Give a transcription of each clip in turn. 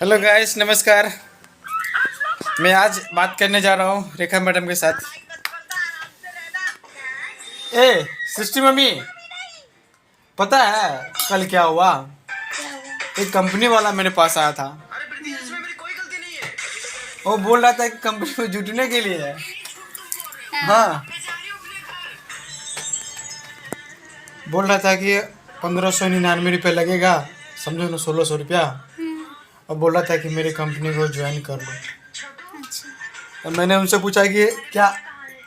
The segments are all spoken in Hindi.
हेलो गाइस, नमस्कार। मैं आज बात करने जा रहा हूँ रेखा मैडम के साथ। ए सृष्टि मम्मी, पता है कल क्या हुआ? एक कंपनी वाला मेरे पास आया था। वो बोल रहा था कि कंपनी में जुटने के लिए है। हाँ, बोल रहा था कि 1599 रुपये लगेगा, समझो ना, 1600 रुपया। और बोल रहा था कि मेरी कंपनी को ज्वाइन कर लो। तो मैंने उनसे पूछा कि क्या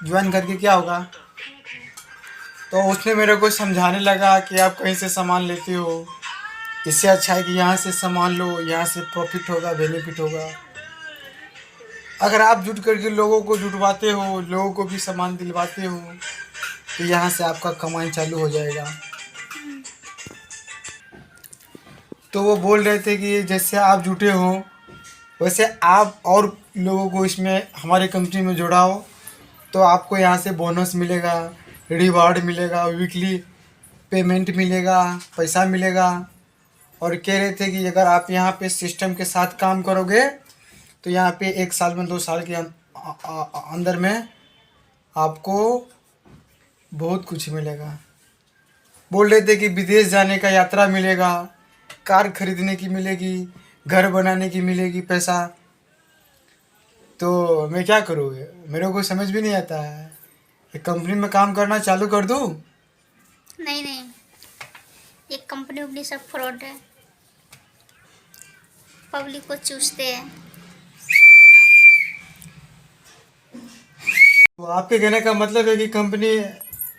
ज्वाइन करके क्या होगा? तो उसने मेरे को समझाने लगा कि आप कहीं से सामान लेते हो, इससे अच्छा है कि यहाँ से सामान लो, यहाँ से प्रॉफिट होगा, बेनिफिट होगा। अगर आप जुट करके लोगों को जुटवाते हो, लोगों को भी सामान दिलवाते हो, तो यहाँ से आपका कमाई चालू हो जाएगा। तो वो बोल रहे थे कि जैसे आप जुटे हो वैसे आप और लोगों को इसमें हमारी कंपनी में जोड़ाओ, तो आपको यहाँ से बोनस मिलेगा, रिवार्ड मिलेगा, वीकली पेमेंट मिलेगा, पैसा मिलेगा। और कह रहे थे कि अगर आप यहाँ पे सिस्टम के साथ काम करोगे तो यहाँ पे 1 साल में 2 साल के अंदर में आपको बहुत कुछ मिलेगा। बोल रहे थे कि विदेश जाने का यात्रा मिलेगा, कार खरीदने की मिलेगी, घर बनाने की मिलेगी पैसा। तो मैं क्या करूँ? मेरे को समझ भी नहीं आता है। एक कंपनी में काम करना चालू कर दूँ? नहीं नहीं, ये कंपनी वपनी सब फ्रॉड है, पब्लिक को चूसते हैं, समझे ना। तो आपके कहने का मतलब है कि कंपनी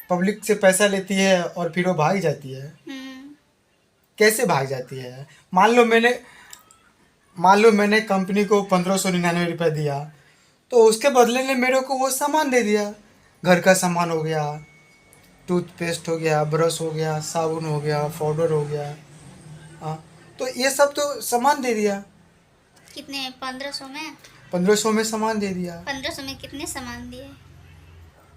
पब्लिक से पैसा लेती है और फिर वो भाग जाती है? कैसे भाग जाती है? मान लो मैंने कंपनी को 1599 रुपये दिया, तो उसके बदले में मेरे को वो सामान दे दिया। घर का सामान हो गया, टूथपेस्ट हो गया, ब्रश हो गया, साबुन हो गया, पाउडर हो गया। हाँ, तो ये सब तो सामान दे दिया। कितने? 1500 में? 1500 में सामान दे दिया। 1500 में कितने सामान दिए?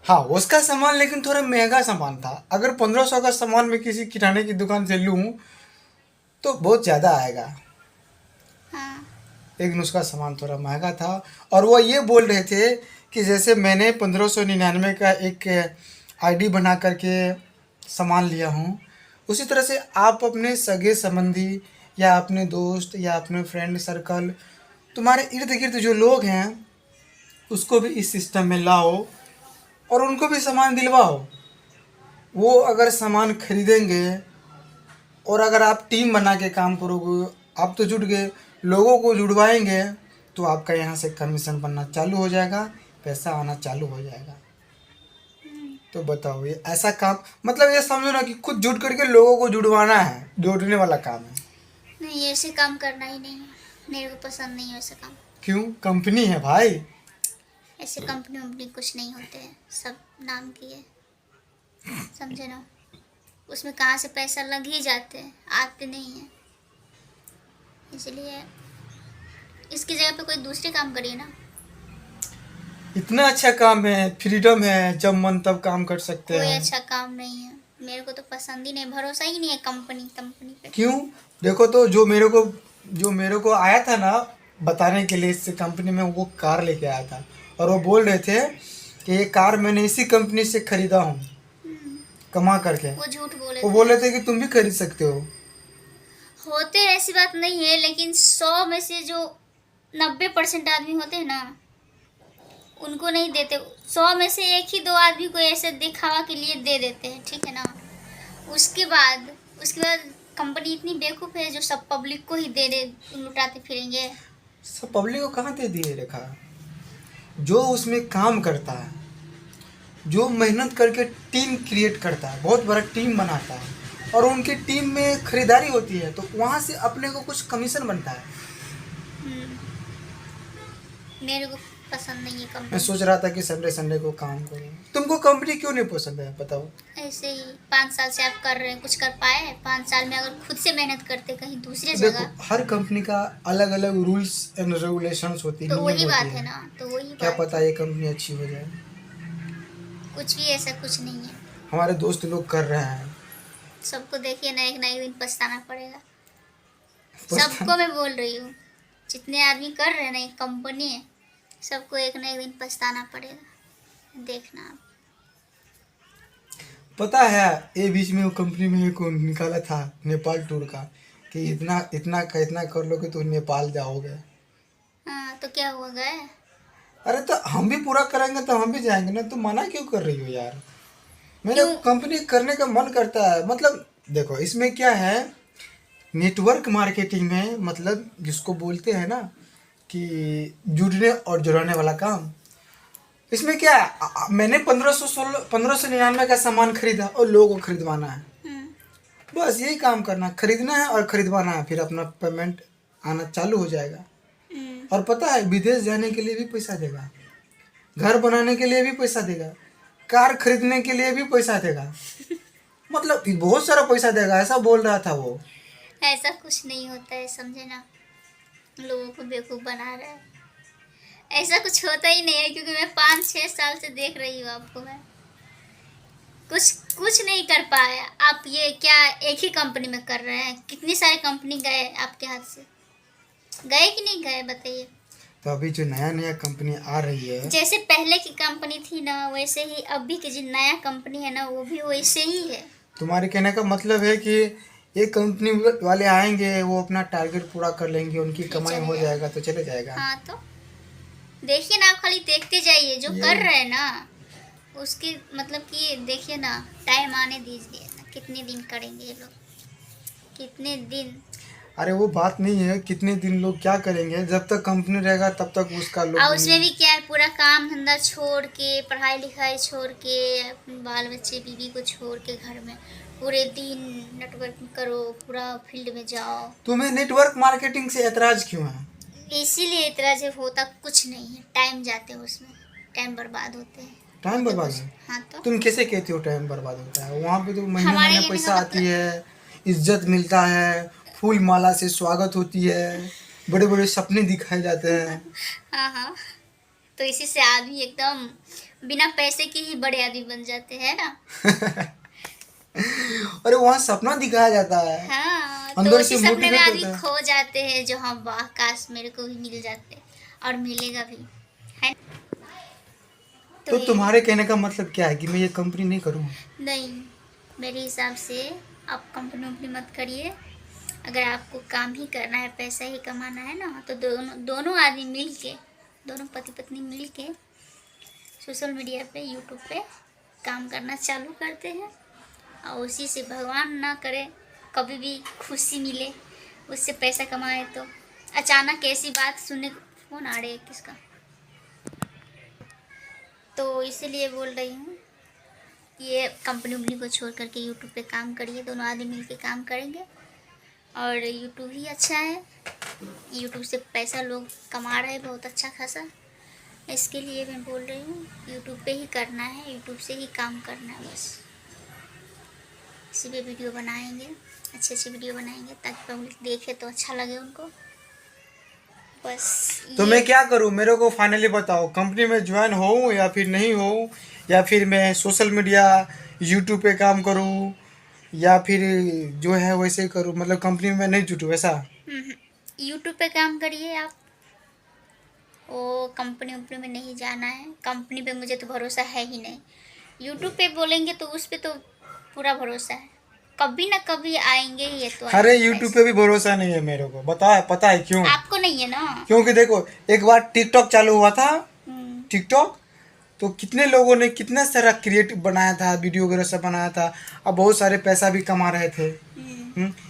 हाँ, उसका सामान लेकिन थोड़ा महंगा सामान था। अगर 1500 का सामान मैं किसी किराने की दुकान से लूँ तो बहुत ज़्यादा आएगा। हाँ। लेकिन उसका सामान थोड़ा महंगा था। और वो ये बोल रहे थे कि जैसे मैंने 1599 का एक आईडी बना करके सामान लिया हूँ, उसी तरह से आप अपने सगे संबंधी या अपने दोस्त या अपने फ्रेंड सर्कल, तुम्हारे इर्द गिर्द जो लोग हैं, उसको भी इस सिस्टम में लाओ और उनको भी सामान दिलवाओ। वो अगर सामान खरीदेंगे और अगर आप टीम बना के काम करोगे, आप तो जुट गए, लोगों को जुड़वाएंगे, तो आपका यहाँ से कमीशन बनना चालू हो जाएगा, पैसा आना चालू हो जाएगा। तो बताओ, ये ऐसा काम, मतलब ये समझो ना कि खुद जुट करके लोगों को जुड़वाना है, जोड़ने वाला काम है। नहीं, ऐसे काम करना ही नहीं है, मेरे को पसंद नहीं है ऐसा काम। क्यों? कंपनी है भाई। ऐसे कंपनी वंपनी कुछ नहीं होते हैं, सब नाम की है, समझे ना। उसमें कहाँ से पैसा लग ही जाते हैं, आते नहीं हैं। इसलिए इसकी जगह पे कोई दूसरे काम करिए ना। इतना अच्छा काम है, फ्रीडम है, जब मन तब काम कर सकते कोई हैं। अच्छा काम नहीं है, मेरे को तो पसंद ही नहीं, भरोसा ही नहीं है कंपनी पे। क्यों? देखो तो जो मेरे को आया था ना बताने के लिए इस कंपनी में, वो कार लेके आया था और वो बोल रहे थे कि ये कार मैंने इसी कंपनी से खरीदा हूँ कमा करके। वो झूठ बोले वो थे। बोल रहे थे कि तुम भी खरीद सकते हो। होते हैं, ऐसी बात नहीं है, लेकिन 100 में से जो 90% आदमी होते हैं ना, उनको नहीं देते। 100 में से एक ही दो आदमी को ऐसे दिखावा के लिए दे देते हैं, ठीक है ना। उसके बाद कंपनी इतनी बेवकूफ़ है जो सब पब्लिक को ही दे दे, लुटाते फिरेंगे। सब पब्लिक को कहाँ दे दिए रेखा? जो उसमें काम करता है, जो मेहनत करके टीम क्रिएट करता है, बहुत बड़ा टीम बनाता है और उनकी टीम में खरीदारी होती है, तो वहाँ से अपने को कुछ कमीशन बनता है। मेरे को पसंद नहीं है मैं कंपनी। सोच रहा था कि संडे को काम करूँ। तुमको कंपनी क्यों नहीं पसंद है बताओ? ऐसे ही 5 साल से आप कर रहे हैं, कुछ कर पाए हैं? 5 साल में अगर खुद से मेहनत करते कहीं दूसरी देखो, जगह, हर कंपनी का अलग अलग रूल्स एंड रेगुलेशंस होती है, तो नियम वही बात होती है है। ना, तो वही क्या बात। पता ये कंपनी अच्छी हो जाए। कुछ भी ऐसा कुछ नहीं है। हमारे दोस्त लोग कर रहे हैं। सबको देखिए ना, एक ना एक दिन पछताना पड़ेगा। पछता- सबको मैं बोल रही हूँ। जितने आदमी कर रहे हैं ना, एक कंपनी है, सबको एक ना एक दिन पछताना पड़ेगा, देखना आप। पता है ये बीच में वो कंपनी में एक निकाला था नेपाल टूर का, कि इतना इतना का इतना कर लोगे तो नेपाल जाओगे। हाँ तो क्या हुआ, गए? अरे तो हम भी पूरा करेंगे तो हम भी जाएंगे ना, तुम मना क्यों कर रही हो यार? मेरा क्यों? कंपनी करने का मन करता है। मतलब देखो इसमें क्या है, नेटवर्क मार्केटिंग में मतलब जिसको बोलते हैं ना कि जुड़ने और जुड़ाने वाला काम, इसमें क्या है, मैंने 1599 का सामान खरीदा और लोगों को खरीदवाना है। हम्म। बस यही काम करना, खरीदना है और खरीदवाना है, फिर अपना पेमेंट आना चालू हो जाएगा। और पता है विदेश जाने के लिए भी पैसा देगा, घर बनाने के लिए भी पैसा देगा, कार खरीदने के लिए भी पैसा देगा, मतलब बहुत सारा पैसा देगा, ऐसा बोल रहा था वो। ऐसा कुछ नहीं होता है, समझे ना, लोगों को बेवकूफ़ बना रहा है। ऐसा कुछ होता ही नहीं है, क्योंकि मैं 5-6 साल से देख रही हूँ आपको। मैं कुछ कुछ नहीं कर पाया। आप ये क्या एक ही कंपनी में कर रहे हैं? कितनी सारी कंपनी गए आपके हाथ से, गए कि नहीं गए, बताइए। तो अभी जो नया नया कंपनी आ रही है, जैसे पहले की कंपनी थी ना, वैसे ही अभी की जो नया कंपनी है ना, वो भी वैसे ही है। तुम्हारे कहने का मतलब है कि ये कंपनी वाले आएंगे, वो अपना टारगेट पूरा कर लेंगे, उनकी फिर कमाई चले हो जाएगा। जाएगा तो चले जाएगा। हाँ तो देखिए ना, आप खाली देखते जाइए जो ये- कर रहे हैं ना, उसकी मतलब कि देखिए ना, टाइम आने दीजिए ना, कितने दिन करेंगे ये लोग, कितने दिन। अरे वो बात नहीं है कितने दिन लोग क्या करेंगे, जब तक कंपनी रहेगा तब तक उसका और लोग। उसमें भी क्या है, पूरा काम धंधा छोड़ के, पढ़ाई लिखाई छोड़ के, अपने बाल बच्चे बीवी को छोड़ के घर में पूरे दिन नेटवर्किंग करो, पूरा फील्ड में जाओ। तुम्हें नेटवर्क मार्केटिंग से ऐतराज क्यों है? इसीलिए इतना जब होता कुछ नहीं है, टाइम जाते हैं उसमें, टाइम बर्बाद होते हैं। टाइम होते बर्बाद कुछ। है? हाँ तो तुम कैसे कहती हो टाइम बर्बाद होता है? वहाँ पे तो महीने हमारे महीने कहने पैसा का आती मतलब। है, इज्जत मिलता है, फूल माला से स्वागत होती है, बड़े बड़े सपने दिखाए जाते हैं। हाँ हाँ, तो इसी से आदमी एकदम बिना पैसे के ही बड़े आदमी बन जाते हैं ना। अरे वहाँ सपना दिखाया जाता है, हाँ, तो अंदर से उसी सपने में मोटिवेट आदमी होता है। खो जाते हैं, जो हाँ वाह काश मेरे को भी मिल जाते, और मिलेगा भी, है। तो तो ये तुम्हारे कहने का मतलब क्या है कि मैं ये कंपनी नहीं करूँ? नहीं, मेरे हिसाब से आप कंपनी वंपनी मत करिए। अगर आपको काम ही करना है, पैसा ही कमाना है ना, तो दोनों दोनों आदमी मिल के, दोनों पति पत्नी मिल के सोशल मीडिया पे, यूट्यूब पे काम करना चालू करते हैं, और उसी से भगवान ना करे कभी भी खुशी मिले, उससे पैसा कमाए। तो अचानक ऐसी बात सुनने को फोन आ रहे किसका, तो इसीलिए बोल रही हूँ, ये कंपनी उम्पनी को छोड़ करके यूट्यूब पे काम करिए, दोनों आदमी मिल के काम करेंगे। और यूट्यूब ही अच्छा है, यूट्यूब से पैसा लोग कमा रहे हैं बहुत अच्छा खासा। इसके लिए मैं बोल रही हूँ, यूट्यूब पे ही करना है, यूट्यूब से ही काम करना है बस। इसी पे वीडियो बनाएंगे, अच्छे अच्छे वीडियो बनाएंगे, ताकि पब्लिक देखे तो अच्छा लगे उनको, बस। तो मैं क्या करूँ, मेरे को फाइनली बताओ, कंपनी में ज्वाइन होऊँ या फिर नहीं होऊँ, या फिर मैं सोशल मीडिया यूट्यूब पे काम करूँ, या फिर जो है वैसे ही करूँ, मतलब कंपनी में नहीं जुटूँ ऐसा? यूट्यूब पे काम करिए आप, वो कंपनी वंपनी में नहीं जाना है। कंपनी पे मुझे तो भरोसा है ही नहीं, यूट्यूब पे बोलेंगे तो उस पे तो पूरा भरोसा है, कभी ना कभी आएंगे ही, ये तो अरे आएंगे यूट्यूब पैसे। पे भी भरोसा नहीं है मेरे को, पता है क्यों? आपको नहीं है ना। क्योंकि देखो एक बार टिकटॉक चालू हुआ था, हम्म। टिकटॉक, तो कितने लोगों ने कितना सारा क्रिएटिव बनाया था, वीडियो वगैरह सब बनाया था, अब बहुत सारे पैसा भी कमा रहे थे।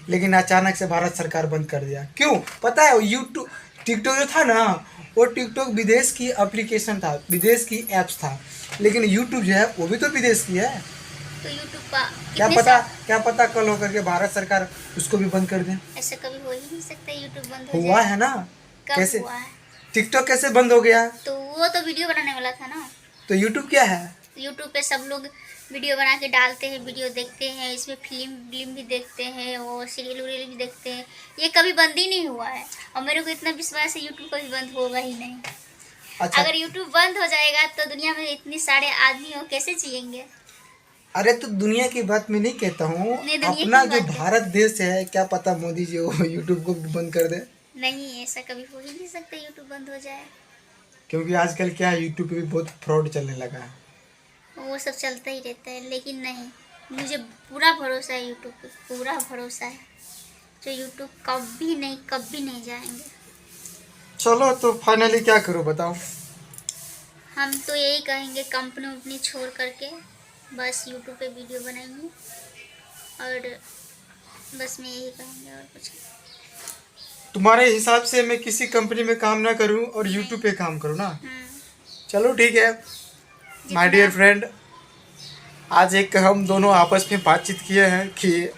लेकिन अचानक से भारत सरकार बंद कर दिया। क्यों पता है? यूट्यूब टिकटॉक जो था ना, वो टिकटॉक विदेश की एप्लीकेशन था, विदेश की ऐप्स था, लेकिन यूट्यूब जो है वो भी तो विदेश की है। तो यूट्यूब का क्या कितने पता, साल, क्या पता कल होकर के भारत सरकार उसको भी बंद कर दे। ऐसा कभी हो ही नहीं सकता, यूट्यूब बंद हो हुआ जाए। है ना? कब कैसे हुआ है? टिकटॉक कैसे बंद हो गया? तो वो तो वीडियो बनाने वाला था ना। तो यूट्यूब क्या है? यूट्यूब पे सब लोग वीडियो बना के डालते हैं, वीडियो देखते हैं, इसमें फिल्म भी देखते हैं, और सीरियल उरियल भी देखते हैं, ये कभी बंद ही नहीं हुआ है। और मेरे को इतना विश्वास है यूट्यूब कभी बंद होगा ही नहीं। अच्छा, अगर यूट्यूब बंद हो जाएगा तो दुनिया में इतनी सारे आदमी हो कैसे जिएंगे? अरे तो दुनिया की बात मैं नहीं कहता हूँ, नहीं, दुनिया अपना की जो बात है। भारत देश है, क्या पता मोदी जी वो यूट्यूब को भी बंद कर दे। नहीं, ऐसा कभी हो ही नहीं सकता यूट्यूब बंद हो जाए। क्योंकि आजकल क्या है, यूट्यूब पे भी बहुत फ्रॉड चलने लगा है। वो सब चलता ही रहता है, लेकिन नहीं, मुझे पूरा भरोसा है यूट्यूब पे, पूरा भरोसा है। जो यूट्यूब कभी नहीं जाएंगे। चलो तो फाइनली क्या करूँ बताओ। हम तो यही कहेंगे, कंपनी वंपनी छोड़ करके बस यूट्यूब पे वीडियो बनाएंगे, और बस मैं यही कहेंगे, और कुछ नहीं। तुम्हारे हिसाब से मैं किसी कंपनी में काम ना करूं और यूट्यूब पे काम करूं ना। चलो ठीक है माय डियर फ्रेंड, आज एक हम दोनों आपस में बातचीत किए हैं कि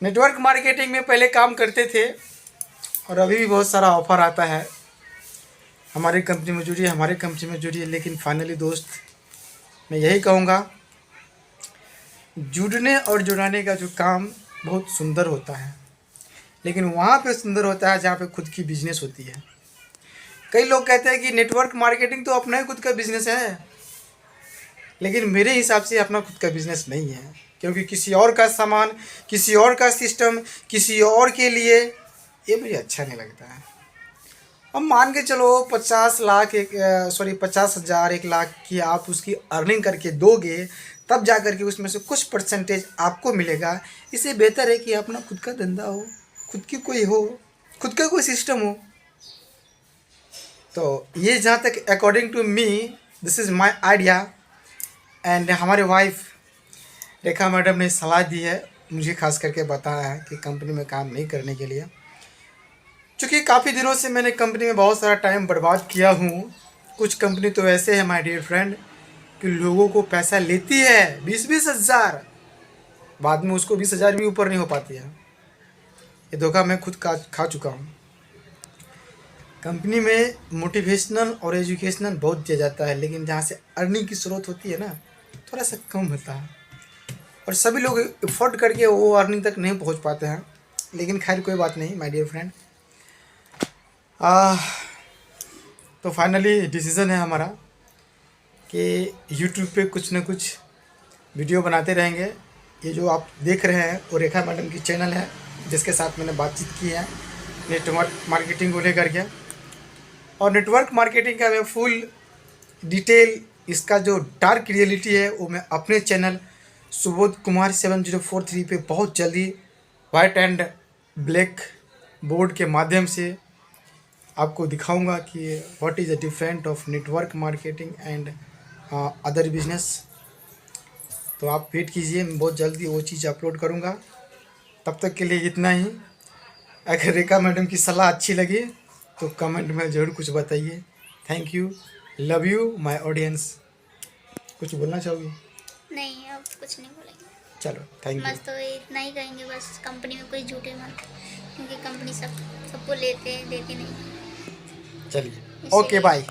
नेटवर्क मार्केटिंग में पहले काम करते थे और अभी भी बहुत सारा ऑफर आता है, हमारी कंपनी में जुड़िए, हमारी कंपनी में जुड़िए। लेकिन फाइनली दोस्त मैं यही कहूँगा, जुड़ने और जुड़ाने का जो काम बहुत सुंदर होता है, लेकिन वहाँ पे सुंदर होता है जहाँ पे खुद की बिजनेस होती है। कई लोग कहते हैं कि नेटवर्क मार्केटिंग तो अपना ही खुद का बिजनेस है, लेकिन मेरे हिसाब से अपना खुद का बिजनेस नहीं है, क्योंकि किसी और का सामान, किसी और का सिस्टम, किसी और के लिए, ये मुझे अच्छा नहीं लगता है। अब मान के चलो 50,000 1 लाख की आप उसकी अर्निंग करके दोगे, तब जा कर के उसमें से कुछ परसेंटेज आपको मिलेगा। इससे बेहतर है कि अपना खुद का धंधा हो, खुद की कोई हो, खुद का कोई सिस्टम हो। तो ये जहाँ तक according to me, this is my idea. And हमारे वाइफ रेखा मैडम ने सलाह दी है, मुझे खास करके बताया है कि कंपनी में काम नहीं करने के लिए, क्योंकि काफ़ी दिनों से मैंने कंपनी में बहुत सारा टाइम बर्बाद किया हूँ। कुछ कंपनी तो ऐसे है माय डियर फ्रेंड कि लोगों को पैसा लेती है 20-20 हज़ार, बाद में उसको 20,000 भी ऊपर नहीं हो पाती है। ये धोखा मैं खुद खा चुका हूँ। कंपनी में मोटिवेशनल और एजुकेशनल बहुत दिया जाता है, लेकिन जहाँ से अर्निंग की स्रोत होती है ना, थोड़ा सा कम होता है, और सभी लोग एफर्ट करके वो अर्निंग तक नहीं पहुँच पाते हैं। लेकिन खैर कोई बात नहीं माय डियर फ्रेंड। तो फाइनली डिसीज़न है हमारा कि यूट्यूब पे कुछ ना कुछ वीडियो बनाते रहेंगे। ये जो आप देख रहे हैं वो रेखा मैडम की चैनल है, जिसके साथ मैंने बातचीत की है नेटवर्क मार्केटिंग को लेकर के। और नेटवर्क मार्केटिंग का मैं फुल डिटेल, इसका जो डार्क रियलिटी है, वो मैं अपने चैनल सुबोध कुमार 7043 पे बहुत जल्दी वाइट एंड ब्लैक बोर्ड के माध्यम से आपको दिखाऊंगा कि what is the different of network marketing and other business. तो आप वेट कीजिए, मैं बहुत जल्दी वो चीज़ अपलोड करूंगा। तब तक के लिए इतना ही। अगर रेखा मैडम की सलाह अच्छी लगी तो कमेंट में ज़रूर कुछ बताइए। Thank you, love you my audience. कुछ बोलना चाहोगी? नहीं, अब कुछ नहीं बोलेंगे। चलो थैंक यू। बस तो इतना ही कहेंगे, बस कंपनी में कोई झूठे मत, क्योंकि कंपनी सबको लेते हैं, देती नहीं। चलिए ओके बाय।